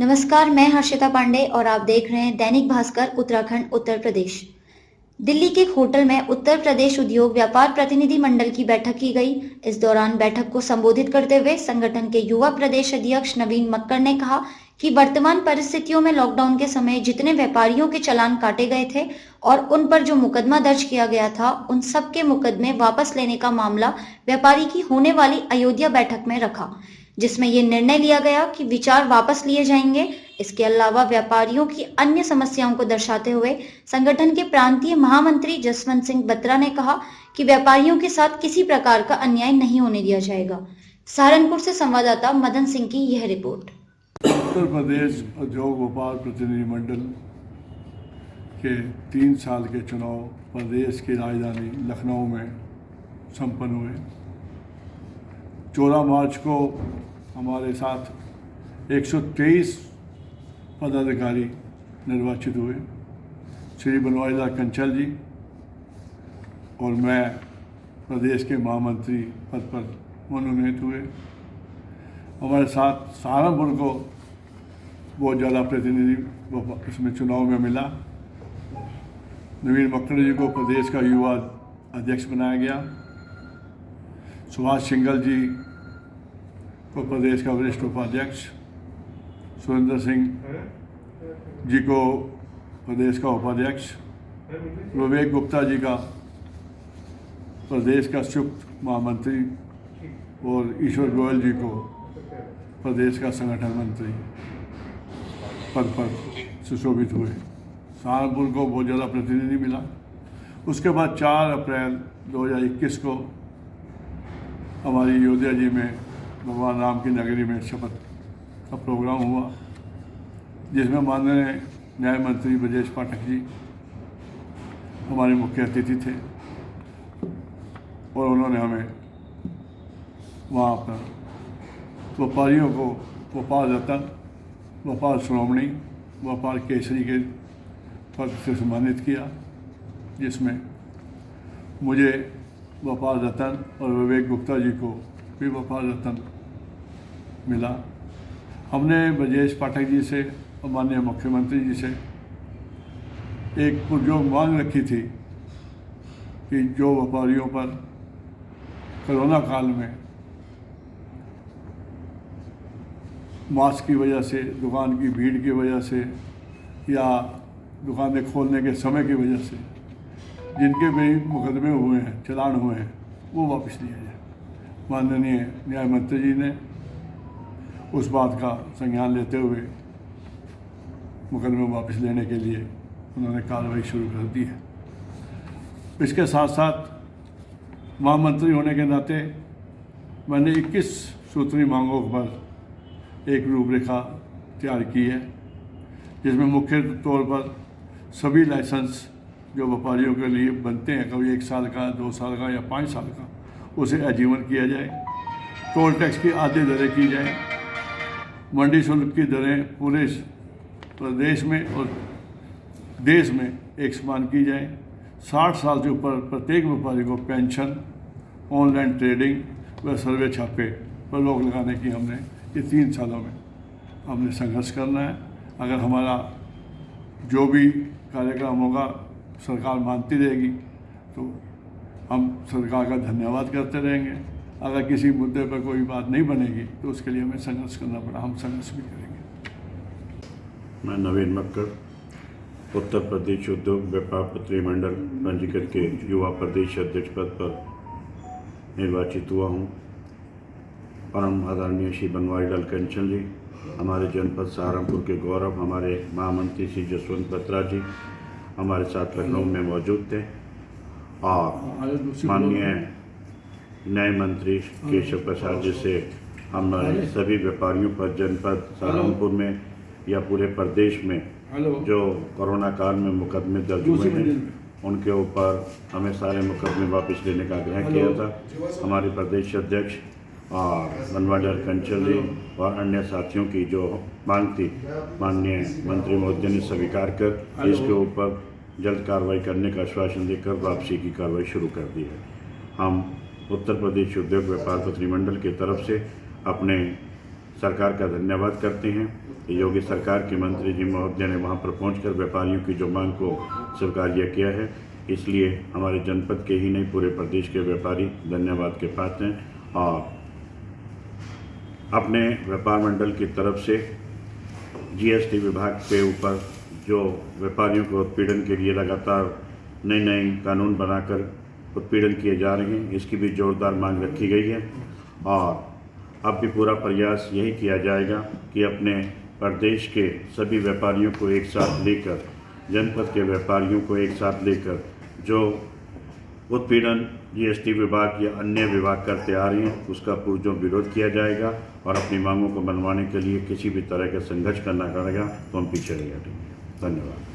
नमस्कार, मैं हर्षिता पांडे और आप देख रहे हैं दैनिक भास्कर उत्तराखंड उत्तर प्रदेश। दिल्ली के एक होटल में उत्तर प्रदेश उद्योग व्यापार प्रतिनिधि मंडल की बैठक की गई। इस दौरान बैठक को संबोधित करते हुए संगठन के युवा प्रदेश अध्यक्ष नवीन मक्कर ने कहा कि वर्तमान परिस्थितियों में लॉकडाउन के समय जितने व्यापारियों के चालान काटे गए थे और उन पर जो मुकदमा दर्ज किया गया था, उन सब के मुकदमे वापस लेने का मामला व्यापारी की होने वाली अयोध्या बैठक में रखा, जिसमें ये निर्णय लिया गया कि विचार वापस लिए जाएंगे। इसके अलावा व्यापारियों की अन्य समस्याओं को दर्शाते हुए संगठन के प्रांतीय महामंत्री जसवंत सिंह बत्रा ने कहा कि व्यापारियों के साथ किसी प्रकार का अन्याय नहीं होने दिया जाएगा। सहारनपुर से संवाददाता मदन सिंह की यह रिपोर्ट। उत्तर प्रदेश उद्योग व्यापार प्रतिनिधि मंडल के 3 साल के चुनाव प्रदेश की राजधानी लखनऊ में संपन्न हुए। 14 मार्च को हमारे साथ 123 पदाधिकारी निर्वाचित हुए। श्री बनवारीलाल कंचल जी और मैं प्रदेश के महामंत्री पद पर मनोनीत हुए। हमारे साथ सहारनपुर को बहुत ज़्यादा प्रतिनिधि इसमें चुनाव में मिला। नवीन मक्कर जी को प्रदेश का युवा अध्यक्ष बनाया गया। सुभाष सिंघल जी को प्रदेश का वरिष्ठ उपाध्यक्ष, सुरेंद्र सिंह जी को प्रदेश का उपाध्यक्ष, विवेक गुप्ता जी का प्रदेश का संयुक्त महामंत्री और ईश्वर गोयल जी को प्रदेश का संगठन मंत्री पद पर सुशोभित हुए। सहारनपुर को बहुत ज़्यादा प्रतिनिधि मिला। उसके बाद 4 अप्रैल 2021 को हमारी अयोध्या जी में भगवान राम की नगरी में शपथ का प्रोग्राम हुआ, जिसमें माननीय न्याय मंत्री ब्रजेश पाठक जी हमारे मुख्य अतिथि थे और उन्होंने हमें वहाँ पर व्यापारियों को व्यापार रत्न, व्यापार श्रोमणी, व्यापार केसरी के पद से सम्मानित किया, जिसमें मुझे व्यापार रत्न और विवेक गुप्ता जी को भी व्यापार रत्न मिला। हमने ब्रजेश पाठक जी से और माननीय मुख्यमंत्री जी से एक पुरजोर मांग रखी थी कि जो व्यापारियों पर कोरोना काल में मास्क की वजह से, दुकान की भीड़ की वजह से या दुकानें खोलने के समय की वजह से जिनके भी मुकदमे हुए हैं, चालान हुए हैं, वो वापस लिए जाए। माननीय न्याय मंत्री जी ने उस बात का संज्ञान लेते हुए मुकदमे वापस लेने के लिए उन्होंने कार्रवाई शुरू कर दी है। इसके साथ साथ महामंत्री होने के नाते मैंने 21 सूत्री मांगों पर एक रूपरेखा तैयार की है, जिसमें मुख्य तौर पर सभी लाइसेंस जो व्यापारियों के लिए बनते हैं, कभी 1 साल का, 2 साल का या 5 साल का, उसे आजीवन किया जाए। टोल टैक्स की आधी दरें की जाए। मंडी शुल्क की दरें पूरे प्रदेश में और देश में एक समान की जाए। 60 साल से ऊपर प्रत्येक व्यापारी को पेंशन, ऑनलाइन ट्रेडिंग व सर्वे छापे पर रोक लगाने की हमने ये 3 सालों में हमने संघर्ष करना है। अगर हमारा जो भी कार्यक्रम होगा सरकार मानती रहेगी तो हम सरकार का धन्यवाद करते रहेंगे। अगर किसी मुद्दे पर कोई बात नहीं बनेगी तो उसके लिए हमें संघर्ष करना पड़ा, हम संघर्ष भी करेंगे। मैं नवीन मक्कर उत्तर प्रदेश उद्योग व्यापार प्रतिनिधि मंडल पंजीकृत के युवा प्रदेश अध्यक्ष पद पर निर्वाचित हुआ हूँ। परम आदरणीय श्री बनवारीलाल कंचल जी, हमारे जनपद सहारनपुर के गौरव, हमारे महामंत्री श्री जसवंत बत्रा जी हमारे साथ लखनऊ में मौजूद थे और माननीय न्याय मंत्री केशव प्रसाद जी से हमारे सभी व्यापारियों पर जनपद सहारनपुर में या पूरे प्रदेश में जो कोरोना काल में मुकदमे दर्ज हुए हैं उनके ऊपर हमें सारे मुकदमे वापस लेने का आग्रह किया था। हमारे प्रदेश अध्यक्ष और बनवारीलाल कंचल जी और अन्य साथियों की जो मांग थी माननीय मंत्री महोदय ने स्वीकार कर इसके ऊपर जल्द कार्रवाई करने का आश्वासन देकर वापसी की कार्रवाई शुरू कर दी है। हम उत्तर प्रदेश उद्योग व्यापार प्रतिनिधि मंडल की तरफ से अपने सरकार का धन्यवाद करते हैं कि योगी सरकार के मंत्री जी महोदय ने वहां पर पहुंचकर व्यापारियों की जो मांग को स्वीकार्य किया है। इसलिए हमारे जनपद के ही नहीं पूरे प्रदेश के व्यापारी धन्यवाद के पात्र हैं और अपने व्यापार मंडल की तरफ से जीएसटी विभाग के ऊपर जो व्यापारियों को उत्पीड़न के लिए लगातार नए नए कानून बनाकर उत्पीड़न किए जा रहे हैं, इसकी भी जोरदार मांग रखी गई है। और अब भी पूरा प्रयास यही किया जाएगा कि अपने प्रदेश के सभी व्यापारियों को एक साथ लेकर, जनपद के व्यापारियों को एक साथ लेकर जो उत्पीड़न जीएसटी विभाग या अन्य विभाग करते आ रहे हैं उसका पुरजोर विरोध किया जाएगा और अपनी मांगों को मनवाने के लिए किसी भी तरह का संघर्ष करना पड़ेगा तो हम पीछे नहीं हटेंगे। धन्यवाद।